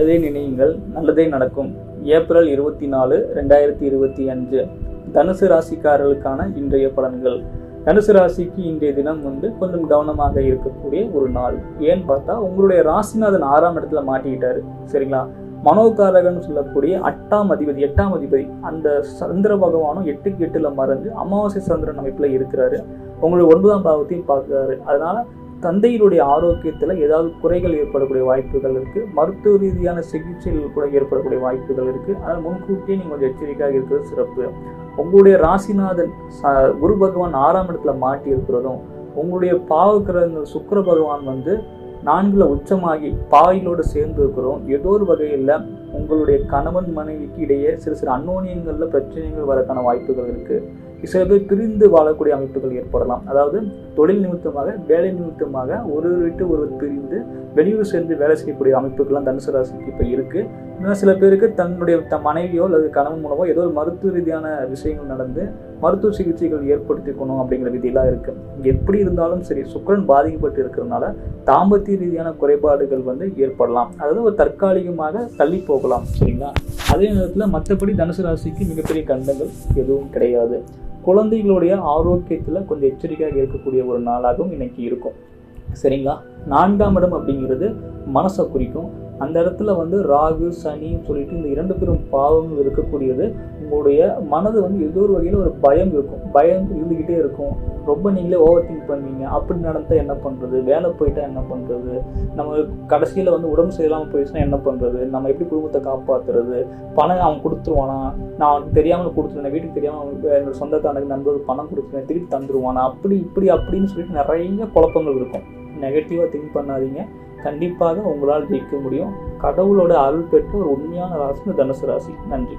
நல்லதே நினையுங்கள், நல்லதே நடக்கும். ஏப்ரல் 24, 2025 தனுசு ராசிக்காரர்களுக்கான இன்றைய பலன்கள். தனுசு ராசிக்கு இன்றைய தினம் கொஞ்சம் கவனமாக இருக்கக்கூடிய ஒரு நாள். ஏன்னு பார்த்தா உங்களுடைய ராசிநாதன் 6ஆம் இடத்துல மாட்டிக்கிட்டாரு. சரிங்களா? மனோகாரகன் சொல்லக்கூடிய 8ஆம் அதிபதி அந்த சந்திர பகவானும் 8க்கு 8ல மறைஞ்சு அமாவாசை சந்திரன் அமைப்புல இருக்கிறாரு. உங்களுடைய 9ஆம் பாவத்தையும் பார்க்கிறாரு. அதனால தந்தையினுடைய ஆரோக்கியத்தில் ஏதாவது குறைகள் ஏற்படக்கூடிய வாய்ப்புகள் இருக்குது. மருத்துவ ரீதியான சிகிச்சைகள் கூட ஏற்படக்கூடிய வாய்ப்புகள் இருக்குது. அதனால் முன்கூட்டியே நீங்கள் கொஞ்சம் எச்சரிக்கையாக இருக்கிறது சிறப்பு. உங்களுடைய ராசிநாதன் குரு பகவான் 6ஆம் இடத்துல மாட்டி இருக்கிறதும், உங்களுடைய பாவக்கிரகங்கள் சுக்கிர பகவான் 4ல் உச்சமாகி பாயிலோடு சேர்ந்து இருக்கிறோம். ஏதோ ஒரு வகையில் உங்களுடைய கணவன் மனைவிக்கு இடையே சிறு அன்னோனியங்களில் பிரச்சனைகள் வரக்கான வாய்ப்புகள் இருக்குது. சில பேர் பிரிந்து வாழக்கூடிய அமைப்புகள் ஏற்படலாம். அதாவது தொழில் நிமித்தமாக, வேலை நிமித்தமாக ஒருவர் விட்டு ஒருவர் பிரிந்து வெளியூர் சேர்ந்து வேலை செய்யக்கூடிய அமைப்புகள்லாம் தனுசு ராசிக்கு இப்போ இருக்குது. இன்னும் சில பேருக்கு தன்னுடைய மனைவியோ அல்லது கணவன் மூலமோ ஏதோ ஒரு மருத்துவ ரீதியான விஷயங்கள் நடந்து மருத்துவ சிகிச்சைகள் ஏற்படுத்திக்கணும் அப்படிங்கிற விதியெல்லாம் இருக்குது. எப்படி இருந்தாலும் சரி, சுக்கிரன் பாதிக்கப்பட்டு இருக்கிறதுனால தாம்பத்திய ரீதியான குறைபாடுகள் ஏற்படலாம். அதாவது ஒரு தற்காலிகமாக தள்ளி போகலாம். சரிங்களா? அதே நேரத்தில் மற்றபடி தனுசு ராசிக்கு மிகப்பெரிய கண்டங்கள் எதுவும் கிடையாது. குழந்தைகளுடைய ஆரோக்கியத்தில் கொஞ்சம் எச்சரிக்கையாக இருக்கக்கூடிய ஒரு நாளாகவும் இன்னைக்கு இருக்கும். சரிங்களா? 4ஆம் இடம் அப்படிங்கிறது மனசை குறிக்கும். அந்த இடத்துல ராகு சனின்னு சொல்லிட்டு இந்த 2 பேரும் பாவங்கள் இருக்கக்கூடியது. உங்களுடைய மனது ஏதோ ஒரு வகையில் ஒரு பயம் இருக்கும். பயம் இருந்துக்கிட்டே இருக்கும். ரொம்ப நீங்களே ஓவர் திங்க் பண்ணுவீங்க. அப்படி நடந்தால் என்ன பண்ணுறது, வேலை போயிட்டா என்ன பண்ணுறது, நம்ம கடைசியில் உடம்பு சரியில்லாமல் போயிடுச்சுன்னா என்ன பண்ணுறது, நம்ம எப்படி குடும்பத்தை காப்பாற்றுறது, பணம் அவன் கொடுத்துருவானா, நான் அவனுக்கு தெரியாமல் கொடுத்துருவேன், வீட்டுக்கு தெரியாமல் என்னோட சொந்தக்காரனுக்கு நண்பர்கள் பணம் கொடுத்துருவேன், திருப்பி தந்துடுவானா, அப்படி அப்படின்னு சொல்லிட்டு நிறைய குழப்பங்கள் இருக்கும். நெகட்டிவாக திங்க் பண்ணாதீங்க. கண்டிப்பாக உங்களால் ஜெயிக்க முடியும். கடவுளோட அருள் பெற்று ஒரு உண்மையான ராசி தனுசு ராசி. நன்றி.